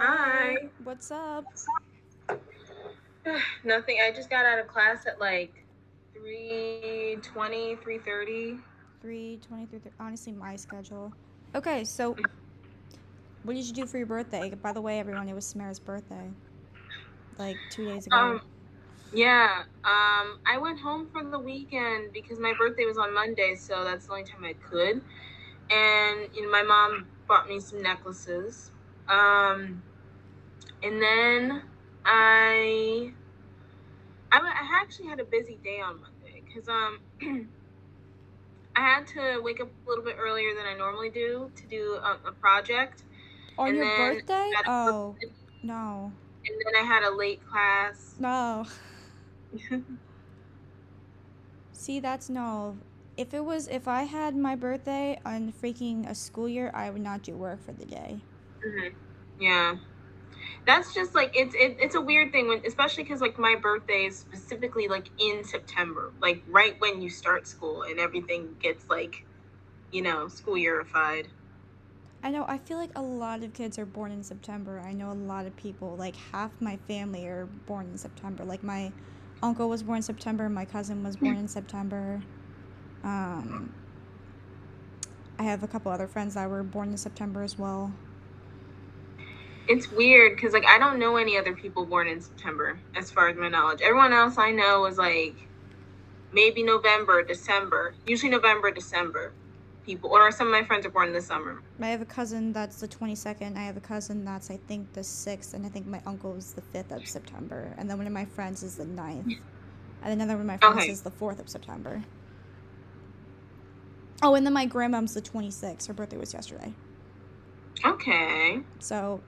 Hi. Hi. What's up? Nothing. I just got out of class at like 3:20, 3:30. 3:23. Honestly, my schedule. Okay, so what did you do for your birthday? By the way, everyone, it was Samara's birthday. Like 2 days ago. Um, yeah. I went home for the weekend because my birthday was on Monday, so that's the only time I could. And my mom bought me some necklaces. And then I I actually had a busy day on Monday because I had to wake up a little bit earlier than I normally do a project, On and your then birthday? had a, Oh, no. and then I had a late class. No. See, that's no. If I had my birthday on freaking a school year, I would not do work for the day. Yeah, that's just like it's a weird thing when, especially because like my birthday is specifically like in September, like right when you start school and everything gets like school yearified. I know, I feel like a lot of kids are born in September. I know a lot of people, like half my family are born in September. Like my uncle was born in September, my cousin was born in September. Um, I have a couple other friends that were born in September as well. It's weird because like I don't know any other people born in September as far as my knowledge. Everyone else I know was like maybe November, December, usually November, December people, or some of my friends are born in the summer. I have a cousin that's the 22nd. I have a cousin that's, I think, the 6th. And I think my uncle is the 5th of September. And then one of my friends is the 9th. And another one of my friends Okay. is the 4th of September. Oh, and then my grandmom's the 26th. Her birthday was yesterday. Okay. So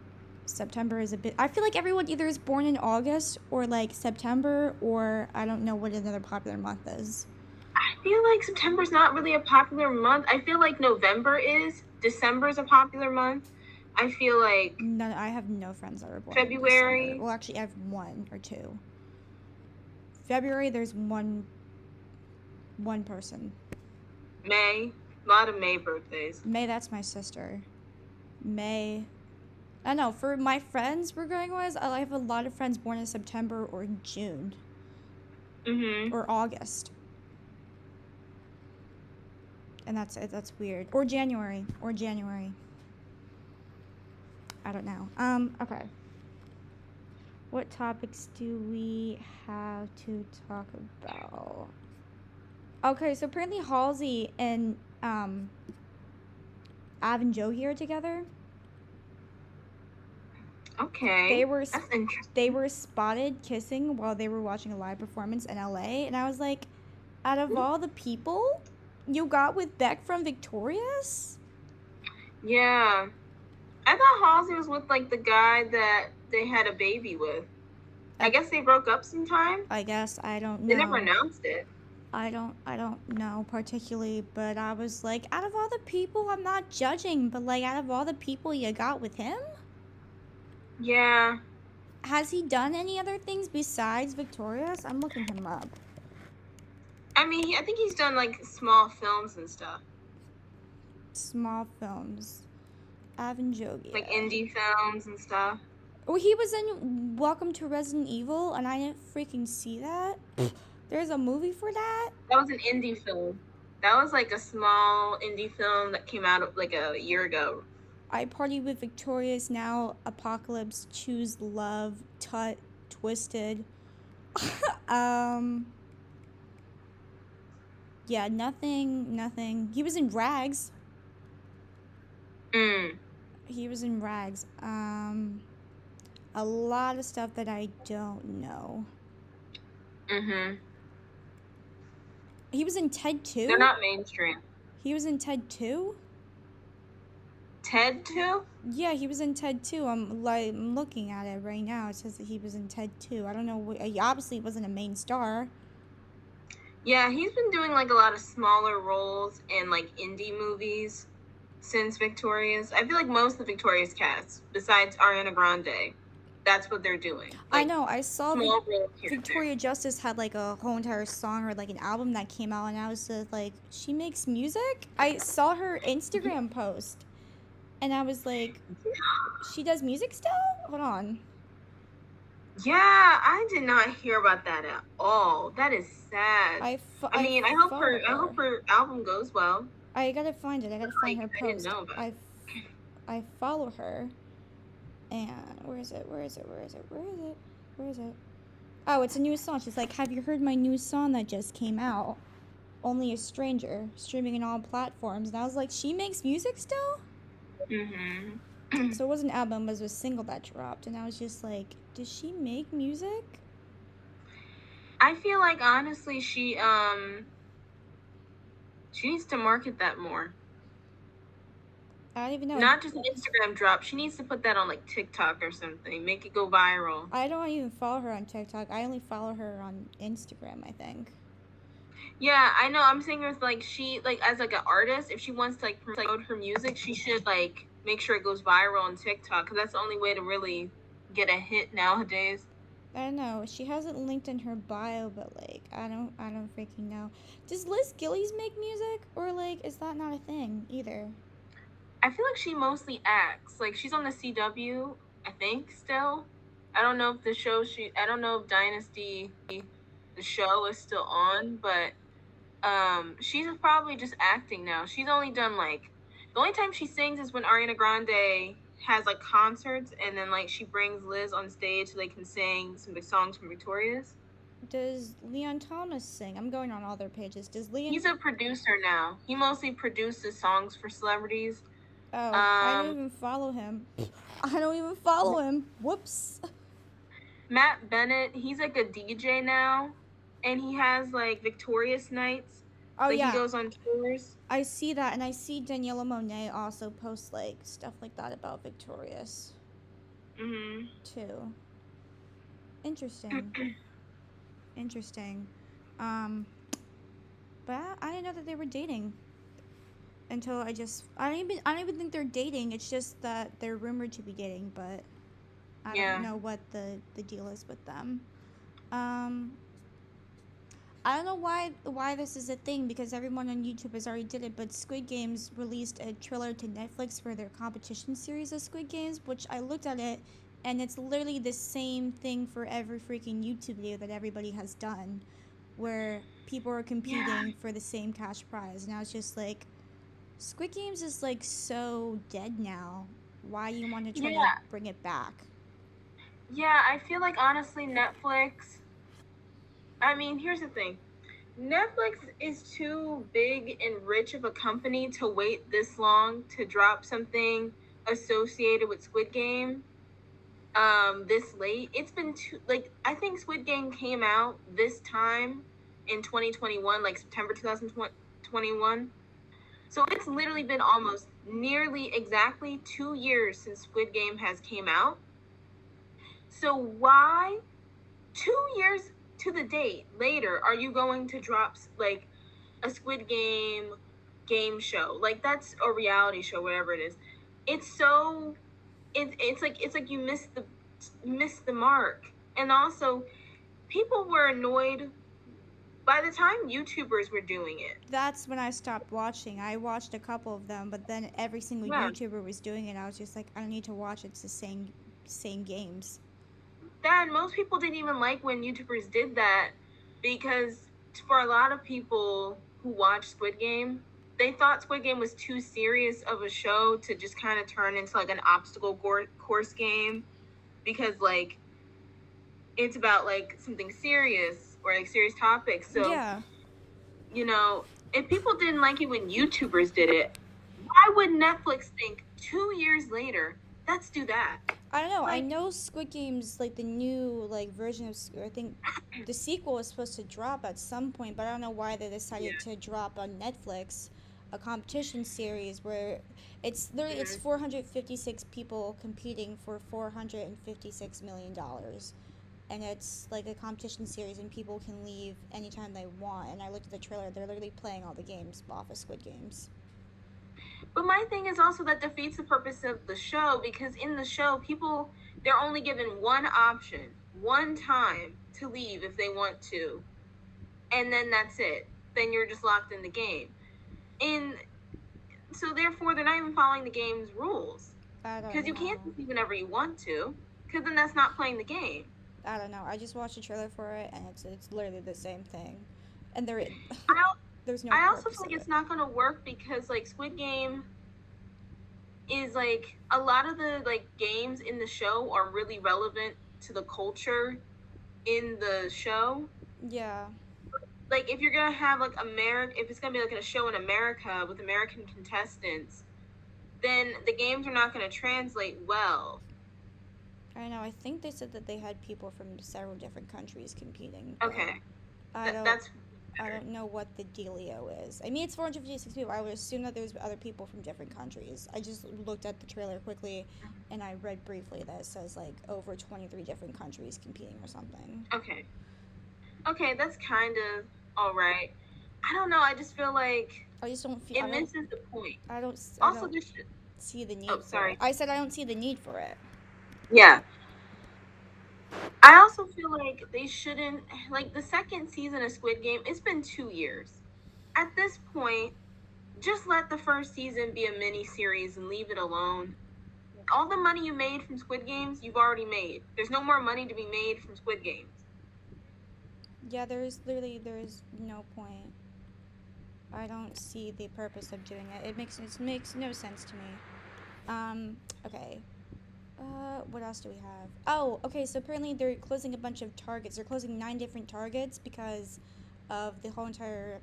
September is a bit. I feel like everyone either is born in August or like September, or I don't know what another popular month is. I feel like September's not really a popular month. I feel like November is. December's a popular month. I feel like None. I have no friends that were born in December. February, Well, actually, I have one or two. February, there's one person. May, a lot of May birthdays. May, that's my sister. May. I don't know. For my friends, we're going with. I have a lot of friends born in September or June. Or August. And that's weird. Or January. I don't know. Okay. What topics do we have to talk about? Okay, so apparently Halsey and Av and Joey are together. Okay. That's interesting. They were spotted kissing while they were watching a live performance in LA, and I was like, out of all the people you got with Beck from Victorious? Yeah. I thought Halsey was with like the guy that they had a baby with. I guess they broke up sometime. I guess, I don't know. They never announced it. I don't know particularly, but I was like, out of all the people, I'm not judging, but like out of all the people you got with him? Yeah. Has he done any other things besides Victorious? I'm looking him up. I mean, I think he's done like small films and stuff. Small films. Avon Jogia. Like indie films and stuff. Oh, he was in Welcome to Resident Evil, and I didn't freaking see that. There's a movie for that? That was an indie film. That was like a small indie film that came out like a year ago. I Party with Victorious Now, Apocalypse, Choose Love, Tut, Twisted. Yeah, nothing. He was in Rags. He was in Rags. A lot of stuff that I don't know. He was in Ted 2? They're not mainstream. He was in Ted 2? Ted 2? Yeah, he was in Ted 2. I'm looking at it right now. It says that he was in Ted 2. I don't know. He obviously wasn't a main star. Yeah, he's been doing like a lot of smaller roles in like indie movies since Victorious. I feel like most of the Victorious cast, besides Ariana Grande, that's what they're doing. Like, I know. I saw Victoria Justice had like a whole entire song or like an album that came out, and I was just like, she makes music? I saw her Instagram post. And I was like, she does music still? Hold on. Yeah, I did not hear about that at all. That is sad. I I mean, follow I her. hope her album goes well. I gotta find it. I gotta find Like, her I didn't post. know about it. I follow her. And where is it? Where is it? Where is it? Where is it? Where is it? Oh, it's a new song. She's like, have you heard my new song that just came out? Only a Stranger, streaming in all platforms. And I was like, she makes music still? So it wasn't an album, it was a single that dropped. And I was just like, does she make music? I feel like honestly she needs to market that more. I don't even know. Not just an Instagram drop. She needs to put that on like TikTok or something. Make it go viral. I don't even follow her on TikTok. I only follow her on Instagram, I think. Yeah, I know. I'm saying it's like she like as like an artist, if she wants to like promote her music, she should like make sure it goes viral on TikTok because that's the only way to really get a hit nowadays. I don't know. She has it linked in her bio, but like I don't freaking know. Does Liz Gillies make music, or like is that not a thing either? I feel like she mostly acts. Like she's on the CW, I think still. I don't know if I don't know if Dynasty the show is still on, but she's probably just acting now. She's only done like the only time she sings is when Ariana Grande has like concerts and then like she brings Liz on stage so they can sing some of the songs from Victorious. Does Leon Thomas sing? I'm going on all their pages. Does Leon? He's a producer now. He mostly produces songs for celebrities. Oh, I don't even follow him. I don't even follow him. Whoops. Matt Bennett, he's like a DJ now, and he has like Victorious nights. Oh Like he yeah, goes on tours. I see that, and I see Daniela Monet also post like stuff like that about Victorious. Too. Interesting. Interesting. Um, but I didn't know that they were dating until I don't even think they're dating. It's just that they're rumored to be dating, but I don't know what the deal is with them. Um, I don't know why this is a thing because everyone on YouTube has already did it, but Squid Games released a trailer to Netflix for their competition series of Squid Games, which I looked at it and it's literally the same thing for every freaking YouTube video that everybody has done where people are competing for the same cash prize. And I was just like, Squid Games is like so dead now. Why you want to try to bring it back? Yeah, I feel like honestly Netflix, I mean, here's the thing. Netflix is too big and rich of a company to wait this long to drop something associated with Squid Game this late. It's been too like I think Squid Game came out this time in 2021, like September 2021. So it's literally been almost nearly exactly 2 years since Squid Game has came out. So why 2 years to the date later are you going to drop like a Squid game show? Like that's a reality show, whatever it is. It's so it's like you missed the mark. And also people were annoyed by the time YouTubers were doing it. That's when I stopped watching. I watched a couple of them, but then every single YouTuber was doing it. I was just like, I don't need to watch it. It's the same games. Then most people didn't even like when YouTubers did that because for a lot of people who watch Squid Game, they thought Squid Game was too serious of a show to just kind of turn into like an obstacle course game because like it's about like something serious or like serious topics. So yeah, you know, if people didn't like it when YouTubers did it, why would Netflix think 2 years later, let's do that? I don't know. Like, I know Squid Game's like the new like version of I think the sequel is supposed to drop at some point, but I don't know why they decided to drop on Netflix a competition series where it's literally it's 456 people competing for $456 million. And it's like a competition series and people can leave anytime they want. And I looked at the trailer, they're literally playing all the games off of Squid Games. But my thing is also that defeats the purpose of the show because in the show, people, they're only given one option, one time to leave if they want to. And then that's it. Then you're just locked in the game. In so therefore they're not even following the game's rules. I don't Because you can't know. just leave whenever you want to, because then that's not playing the game. I don't know. I just watched a trailer for it, and it's literally the same thing, and I there's no I also feel purpose like of it's it. not gonna work because like Squid Game is like a lot of the like games in the show are really relevant to the culture in the show. Yeah, Like if you're gonna have like America, if it's gonna be like a show in America with American contestants, then the games are not gonna translate well. I know. I think they said that they had people from several different countries competing, but Okay, I don't that's I better. don't know what the dealio is. I mean, it's 456 people. I would assume that there's other people from different countries. I just looked at the trailer quickly, and I read briefly that it says like over 23 different countries competing or something. Okay, okay, that's kind of all right. I don't know. I just feel like I just don't feel. it misses the point. I Also, don't this should. see the Oh, need for it. sorry. I said I don't see the need for it. Yeah, I also feel like they shouldn't like the second season of Squid Game. It's been 2 years. At this point, just let the first season be a mini series and leave it alone. All the money you made from Squid Games, you've already made. There's no more money to be made from Squid Games. Yeah, there's no point. I don't see the purpose of doing it. It makes no sense to me. Okay. What else do we have? Oh, okay. So apparently they're closing a bunch of Targets. They're closing 9 different Targets because of the whole entire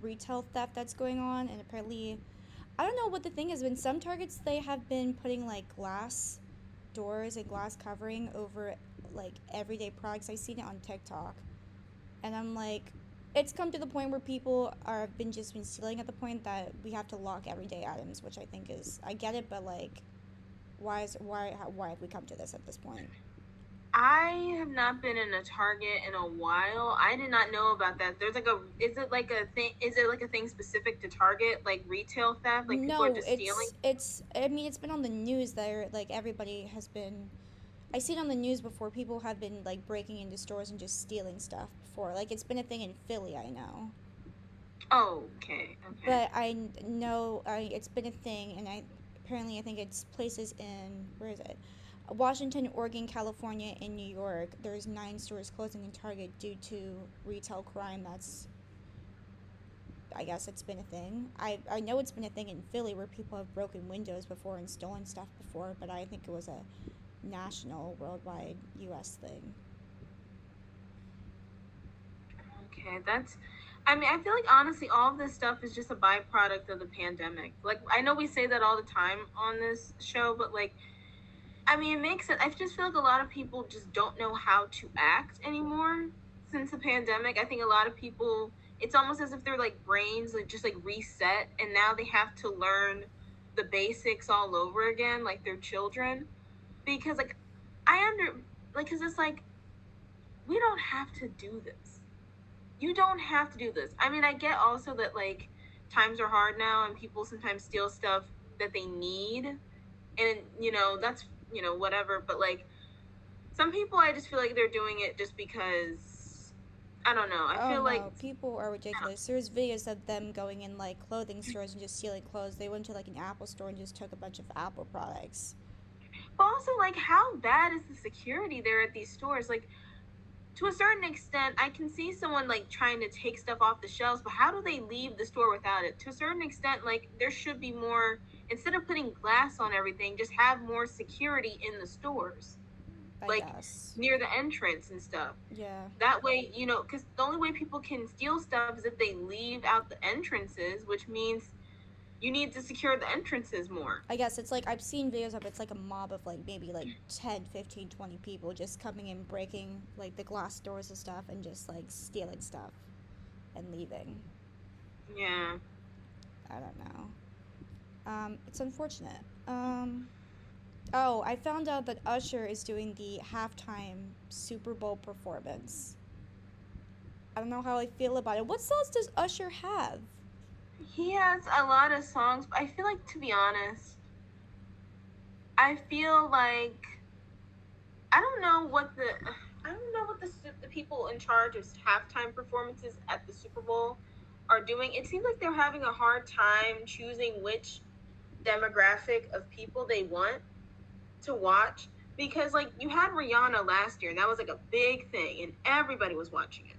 retail theft that's going on. And apparently, I don't know what the thing is. But in some Targets, they have been putting like glass doors and glass covering over like everyday products. I've seen it on TikTok, and I'm like, it's come to the point where people are been just been stealing at the point that we have to lock everyday items, which I think is I get it, but like why have we come to this at this point? I have not been in a Target in a while. I did not know about that. There's like a is it like a thing is it like a thing specific to Target, like retail theft? Like people are No, just stealing? it's I mean it's been on the news that like everybody has been I see it on the news before. People have been like breaking into stores and just stealing stuff before. Like it's been a thing in Philly, I know. Oh, okay, okay. But it's been a thing, and I think it's places in where is it? Washington, Oregon, California, and New York. There's 9 stores closing in Target due to retail crime. I guess it's been a thing. I know it's been a thing in Philly where people have broken windows before and stolen stuff before, but I think it was a national, worldwide U.S. thing. Okay, that's. I mean, I feel like honestly, all of this stuff is just a byproduct of the pandemic. Like, I know we say that all the time on this show, but like, I mean, it makes it. I just feel like a lot of people just don't know how to act anymore since the pandemic. I think a lot of people, it's almost as if their like brains like just like reset, and now they have to learn the basics all over again, like they're children. Because like, I under like, cause it's like we don't have to do this. You don't have to do this. I mean, I get also that like times are hard now and people sometimes steal stuff that they need and that's whatever, but like some people I just feel like they're doing it just because I don't know. I Oh feel like no, people are ridiculous. There's videos of them going in like clothing stores and just stealing clothes. They went to like an Apple store and just took a bunch of Apple products. but also like how bad is the security there at these stores? Like to a certain extent, I can see someone like trying to take stuff off the shelves, but how do they leave the store without it? To a certain extent, like there should be more, instead of putting glass on everything, just have more security in the stores, I like guess. near the entrance and stuff. Yeah. That way, because the only way people can steal stuff is if they leave out the entrances, which means you need to secure the entrances more. I guess it's like I've seen videos of it's like a mob of like maybe like 10, 15, 20 people just coming in breaking like the glass doors and stuff and just like stealing stuff and leaving. Yeah. I don't know. It's unfortunate. Oh, I found out that Usher is doing the halftime Super Bowl performance. I don't know how I feel about it. What songs does Usher have? He has a lot of songs, but I feel like, to be honest, I feel like I don't know what the people in charge of halftime performances at the Super Bowl. are doing, it seems like they're having a hard time choosing which demographic of people they want to watch, because like you had Rihanna last year and that was like a big thing and everybody was watching it.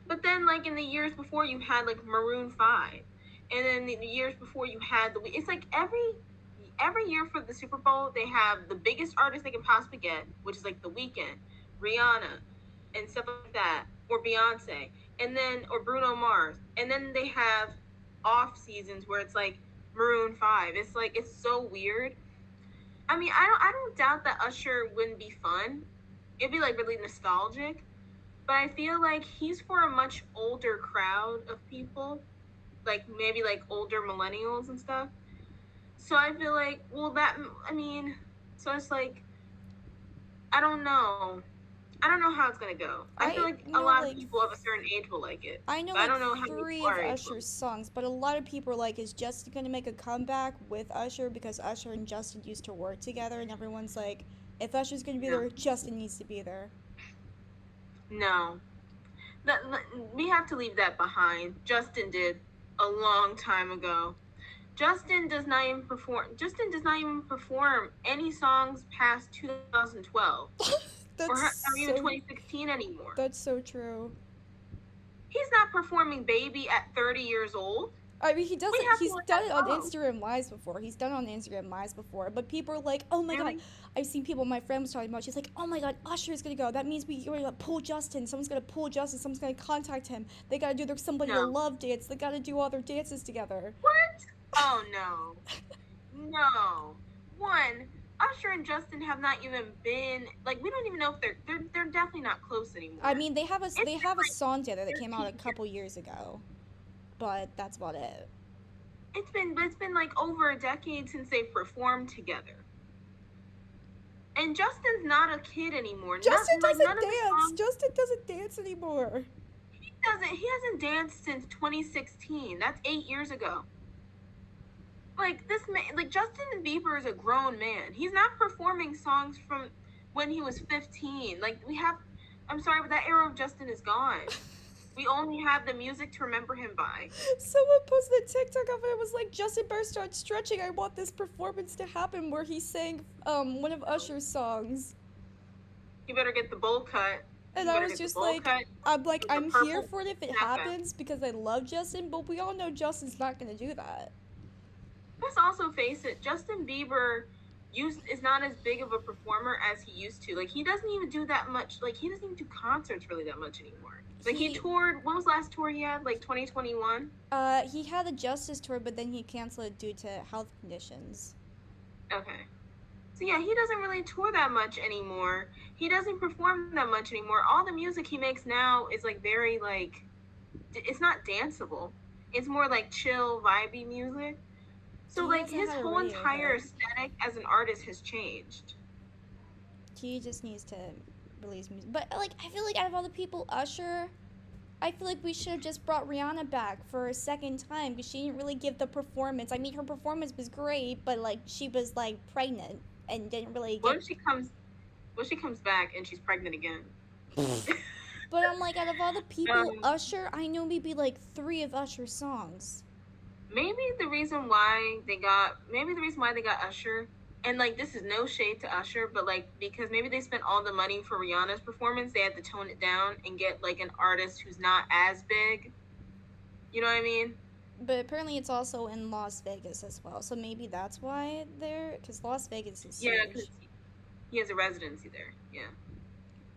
But then like in the years before you had like Maroon 5, and then the years before you had it's like every year for the Super Bowl they have the biggest artist they can possibly get, which is like The Weeknd, Rihanna, and stuff like that, or Beyonce, and then or Bruno Mars, and then they have off seasons where it's like Maroon 5. It's like it's so weird. I mean, I don't doubt that Usher wouldn't be fun. It'd be like really nostalgic, but I feel like he's for a much older crowd of people, like maybe like older millennials and stuff. So I feel like, well, that, I mean, so it's like, I don't know. I don't know how it's gonna go. I feel I like a know lot of like people of a certain age will like it, I know but I like don't know how many people three of our age will. Usher's songs, but a lot of people are like, is Justin gonna make a comeback with Usher because Usher and Justin used to work together, and everyone's like, if Usher's gonna be No, there, Justin needs to be there. no. We have to leave that behind. Justin did a long time ago. Justin does not even perform any songs past 2012 That's or even so 2016 anymore. that's so true. He's not performing Baby at 30 years old. I mean, he does We it. have to He's let done that it on go. Instagram Lives before. He's done it on Instagram Lives before. But people are like, "Oh my god!" Really? I've seen people. My friend was talking about. She's like, "Oh my god, Usher is gonna go. That means we're gonna pull Justin. Someone's gonna pull Justin. Someone's gonna contact him. They gotta do their somebody to No. love dance. They gotta do all their dances together." What? Oh no. No. One, Usher and Justin have not even been like, we don't even know if they're definitely not close I anymore. mean, they It's have a been song together that like came out 13 a years. couple years ago, but that's about it. It's been like over a decade since they've performed together. And Justin's not a kid anymore. Justin None doesn't of the dance. songs Justin doesn't dance anymore. he hasn't danced since 2016. That's 8 years ago. Like this man, like Justin Bieber is a grown man. He's not performing songs from when he was 15. Like we have, I'm sorry, but that era of Justin is gone. We only have the music to remember him by. Someone posted a TikTok of it. It was like Justin Bieber started stretching. I want this performance to happen where he sang one of Usher's songs, You better get the bowl cut. and You I better was get the just bowl like, cut with the I'm here purple for it if it snapback. happens because I love Justin, but we all know Justin's not gonna do that. Let's also face it, Justin Bieber is not as big of a performer as he used to. Like he doesn't even do that much. Like he doesn't even do concerts really that much anymore. Like he He toured. What was the last tour he had? Like 2021. he had a Justice tour, but then he canceled it due to health conditions. Okay. So yeah, he doesn't really tour that much anymore. He doesn't perform that much anymore. All the music he makes now is like very like, it's not danceable. It's more like chill, vibey music. So He like hasn't his had a whole radio entire hit. aesthetic as an artist has changed. He just needs to release music. But like, I feel like out of all the people, Usher, I feel like we should have just brought Rihanna back for a second time because she didn't really give the performance. I mean, her performance was great, but like she was like pregnant and didn't really What get. if she comes? What if she comes back and she's pregnant again? But I'm like, out of all the people, um, Usher, I know maybe like three of Usher's songs. maybe the reason why they got Usher, and like this is no shade to Usher, but like because maybe they spent all the money for Rihanna's performance, they had to tone it down and get like an artist who's not as big. You know what I mean? But apparently, it's also in Las Vegas as well. So maybe that's why they're because Las Vegas is Yeah, huge. because he has a residency there. Yeah.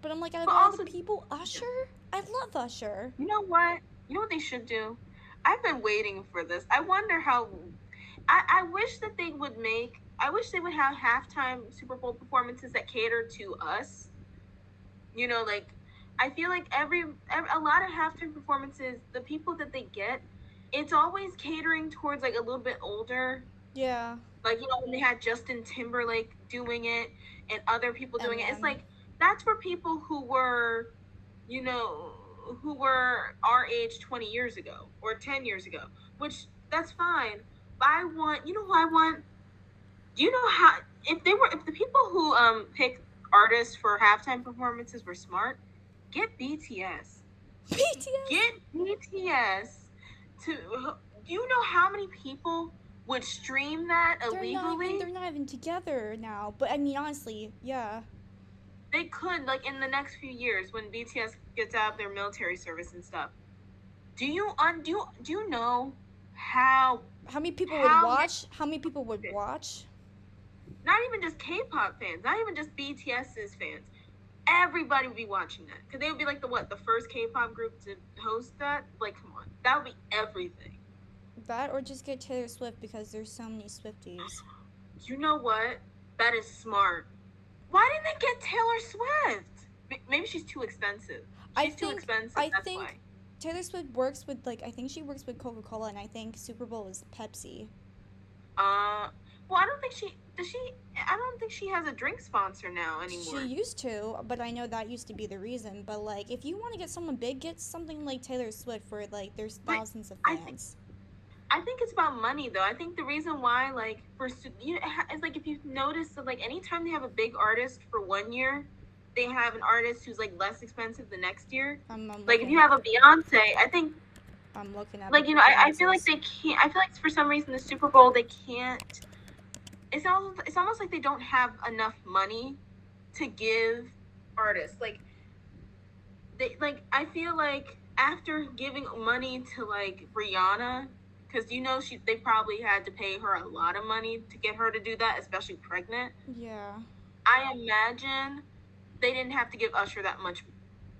But I'm like, out of But all the also, people, yeah. Usher, I love Usher. You know what? You know what they should do? I've been waiting for this. I wonder how. I wish that they would make. I wish they would have halftime Super Bowl performances that cater to us. You know, like I feel like every a lot of halftime performances, the people that they get, it's always catering towards like a little bit older. Yeah, Like when they had Justin Timberlake doing it and other people doing it, it's Eminem. like that's for people who were, you know, who were our age 20 years ago or 10 years ago, which that's fine. But I want, you know who I want? Do you know how, if the people who pick artists for halftime performances were smart, get BTS. BTS. Get BTS to. Do you know how many people would stream that illegally? They're not even together now. But I mean, honestly, yeah. They could, like, in the next few years when BTS gets out of their military service and stuff. Do you know how How many people would how many, watch? How many people would watch? not even just K-pop fans, not even just BTS's fans. Everybody would be watching that because they would be like the first K-pop group to host that. Like, come on, that would be everything. That or just get Taylor Swift because there's so many Swifties. You know what? That is smart. Why didn't they get Taylor Swift? Maybe she's too expensive. She's too expensive. That's why. Taylor Swift works with I think she works with Coca-Cola, and I think Super Bowl is Pepsi. Well, I don't think she does. I don't think she has a drink sponsor now anymore. She used to, but I know that used to be the reason. But like, if you want to get someone big, get something like Taylor Swift, for like there's thousands of fans. I think it's about money, though. I think the reason why, like, is like if you've noticed that, like, anytime they have a big artist for 1 year, they have an artist who's like less expensive the next year. Like, if you have a Beyonce, I think. I'm looking at. Like, I feel like they can't. I feel like for some reason the Super Bowl they can't. It's almost like they don't have enough money to give artists. Like, I feel like after giving money to like Rihanna, because they probably had to pay her a lot of money to get her to do that, especially pregnant. Yeah. I imagine they didn't have to give Usher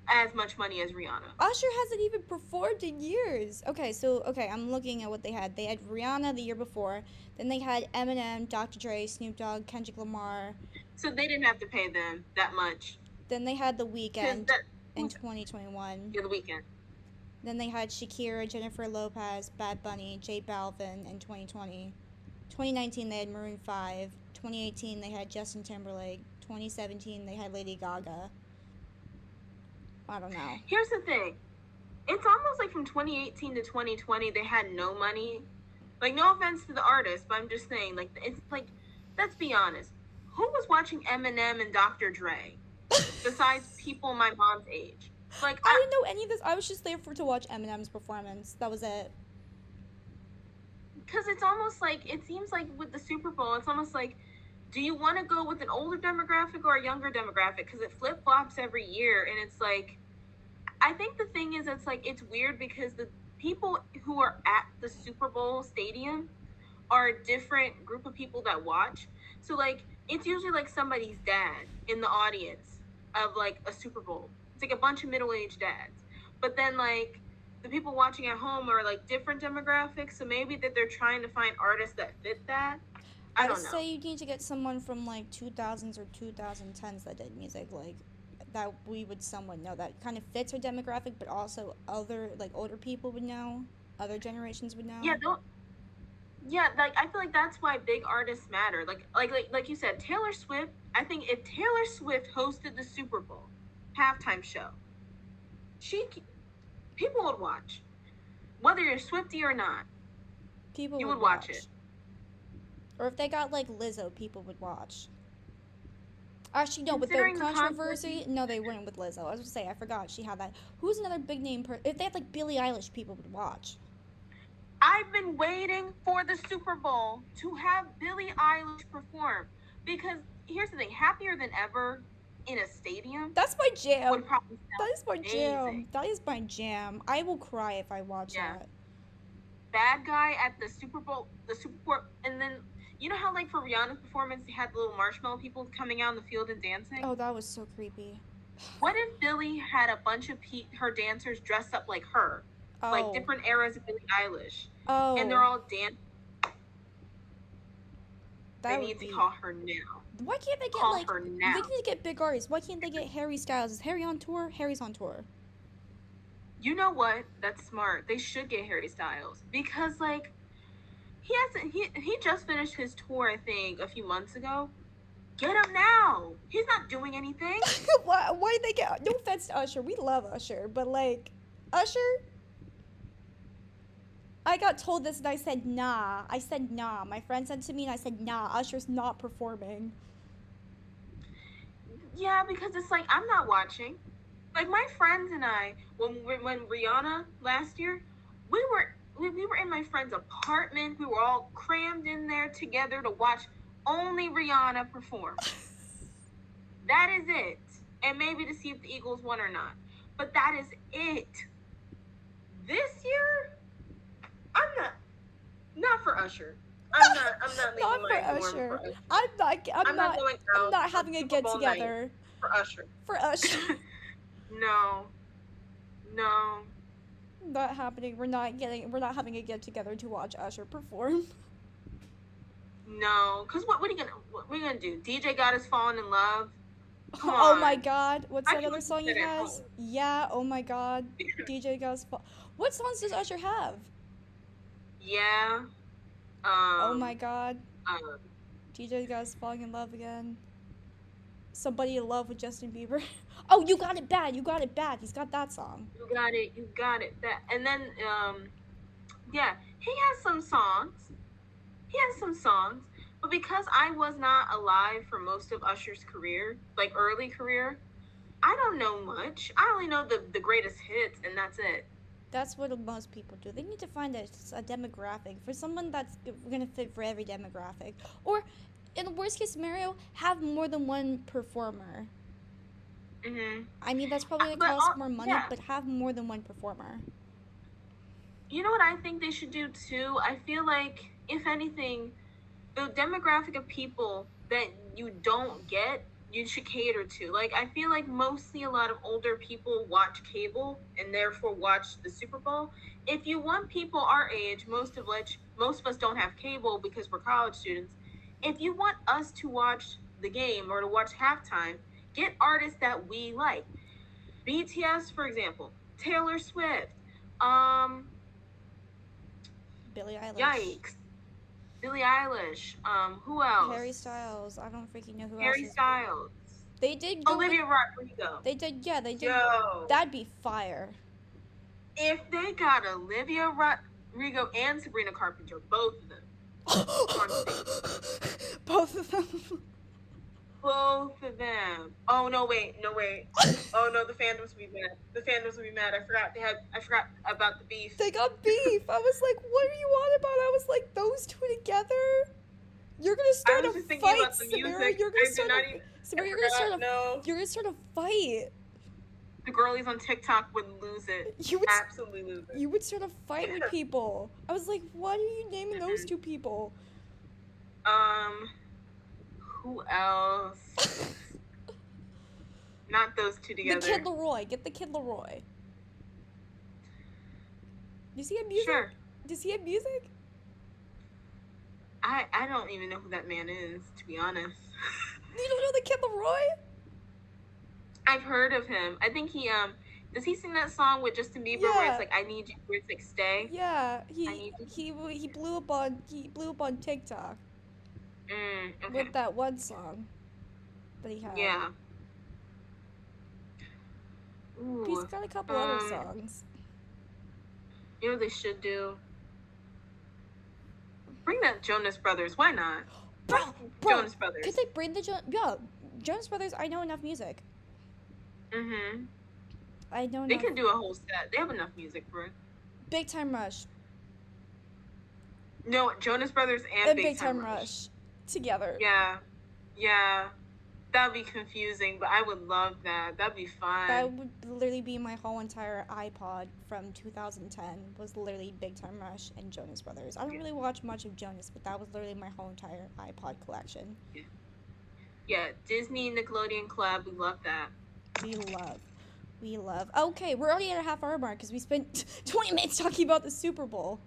as much money as Rihanna. Usher hasn't even performed in years. Okay, I'm looking at what they had. They had Rihanna the year before. Then they had Eminem, Dr. Dre, Snoop Dogg, Kendrick Lamar. So they didn't have to pay them that much. Then they had The Weeknd in 2021. Yeah, The Weeknd. Then they had Shakira, Jennifer Lopez, Bad Bunny, J Balvin in 2020. 2019 they had Maroon 5. 2018 they had Justin Timberlake. 2017 they had Lady Gaga. I don't know. Here's the thing. It's almost like from 2018 to 2020 they had no money. Like, no offense to the artist, but I'm just saying, like, it's like, let's be honest. Who was watching Eminem and Dr. Dre besides people my mom's age? Like, I didn't know any of this. I was just there to watch Eminem's performance. That was it. Because it's almost like, it seems like with the Super Bowl, it's almost like, do you want to go with an older demographic or a younger demographic? Because it flip-flops every year, and it's like, I think the thing is, it's like, it's weird because the people who are at the Super Bowl stadium are a different group of people that watch. So, like, it's usually like somebody's dad in the audience of like a Super Bowl. It's like a bunch of middle-aged dads. But then, like, the people watching at home are like different demographics. So maybe that they're trying to find artists that fit that. I don't know. I'd say you need to get someone from like 2000s or 2010s that did music like that we would somewhat know, that kind of fits our demographic, but also other like older people would know, other generations would know. Yeah, like, I feel like that's why big artists matter. Like you said, Taylor Swift. I think if Taylor Swift hosted the Super Bowl halftime show, people would watch, whether you're Swiftie or not. People would watch it. Or if they got like Lizzo, people would watch. Actually, no, with their controversy, no, they weren't with Lizzo. I was going to say, I forgot she had that. Who's another big name if they had like Billie Eilish, people would watch. I've been waiting for the Super Bowl to have Billie Eilish perform, because here's the thing: Happier Than Ever in a stadium. That's my jam. Would probably that is my jam. That is my jam. I will cry if I watch that. Bad Guy at the Super Bowl, and then you know how like for Rihanna's performance they had the little marshmallow people coming out in the field and dancing? Oh, that was so creepy. What if Billie had a bunch of her dancers dressed up like her? Oh. Like different eras of Billie Eilish. Oh. And they're all dancing. They need to call her now. Why can't they get her now? They need to get big artists. Why can't they get Harry Styles? Is Harry on tour? Harry's on tour. You know what? That's smart. They should get Harry Styles, because like he just finished his tour, I think, a few months ago. Get him now. He's not doing anything. Why did they get? No offense to Usher, we love Usher, but like Usher. I got told this and I said nah. My friend said to me and I said nah. Usher's not performing. Yeah, because it's like, I'm not watching. Like my friends and I, when Rihanna last year, we were in my friend's apartment. We were all crammed in there together to watch only Rihanna perform. That is it. And maybe to see if the Eagles won or not. But that is it. This year, I'm not for Usher. I'm not leaving Not for my dorm Usher. for Usher. I'm I'm not going I'm out not on having a Super get Bowl night together for Usher. for Usher. No. No. Not happening. We're not having a get together to watch Usher perform. No. Cause what are you gonna do? DJ got us falling in love. Come Oh my on. god, what's I that can other listen song to he that at has? home. Yeah, oh my god. DJ Gus. What songs does Usher have? Yeah. Oh my god. Um, DJ Gus falling in love again. Somebody in love with Justin Bieber. Oh, you got it bad. You got it bad. He's got that song. you got it. You got it. That and then yeah, he has some songs. He has some songs. But because I was not alive for most of Usher's career, like early career, I don't know much. I only know the greatest hits, and that's it. That's what most people do. They need to find a demographic for someone that's gonna fit for every demographic. Or, in the worst case scenario, have more than one performer. I mean, that's probably gonna But cost more money, yeah, but have more than one performer. you know what I think they should do too? I feel like, if anything, the demographic of people that you don't get, you should cater to. Like, I feel like mostly a lot of older people watch cable and therefore watch the Super Bowl. If you want people our age, most of us don't have cable because we're college students. If you want us to watch the game or to watch halftime, get artists that we like. BTS, for example, Taylor Swift, um, Billie Eilish. yikes, Billie Eilish, who else? Harry Styles. I don't freaking know who else. Harry Styles. They did go Olivia with, Rodrigo. They did, yeah, they did. Yo. That'd be fire. If they got Olivia Rodrigo and Sabrina Carpenter, both of them. Both of them. Both of them. Oh no, wait. Oh no, the fandoms would be mad. I forgot about the beef. They got beef. I was like, what are you on about? I was like, those two together? You're gonna start a fight, Samira. You're gonna start a fight. The girlies on TikTok would lose it. Absolutely lose it. You would start a fight with people. I was like, what are you naming those two people? Who else? Not those two together. The Kid Leroy. Get the Kid Leroy. Does he have music? Sure. Does he have music? I don't even know who that man is, to be honest. You don't know the Kid Leroy? I've heard of him. I think he does he sing that song with Justin Bieber where it's like I need you, where it's like stay? Yeah, he blew up on TikTok. Okay. With that one song that he had. Yeah. Ooh, he's got a couple other songs. You know what they should do? Bring that Jonas Brothers. Why not? Bro, Jonas Brothers. Could they bring the Jonas Brothers? I know enough music. I know. They can do a whole set. They have enough music for it. Big Time Rush. No, Jonas Brothers and Big Time Rush together. Yeah. That would be confusing, but I would love that. That'd be fun. That would literally be my whole entire iPod from 2010 was literally Big Time Rush and Jonas Brothers. I don't really watch much of Jonas, but that was literally my whole entire iPod collection. Yeah, Disney Nickelodeon collab, we love that. We love. Okay, we're already at a half hour mark because we spent 20 minutes talking about the Super Bowl.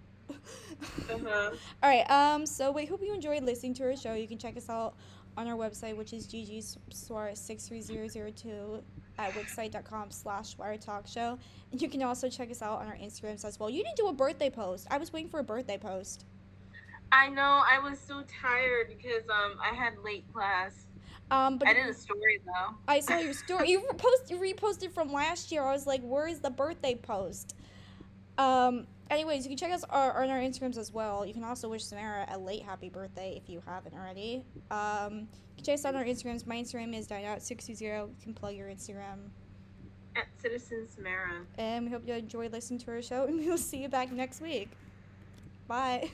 All right. So we hope you enjoyed listening to our show. You can check us out on our website, which is ggsuarez63002 at wixsite.com/wiretalkshow. And you can also check us out on our Instagrams as well. You didn't do a birthday post. I was waiting for a birthday post. I know. I was so tired because I had late class. But I did a story though. I saw your story. You reposted from last year. I was like, where is the birthday post? Anyways, you can check us on our Instagrams as well. You can also wish Samara a late happy birthday if you haven't already. You can check us out on our Instagrams. My Instagram is dinat620. You can plug your Instagram. At Citizen Samara. And we hope you enjoyed listening to our show, and we'll see you back next week. Bye.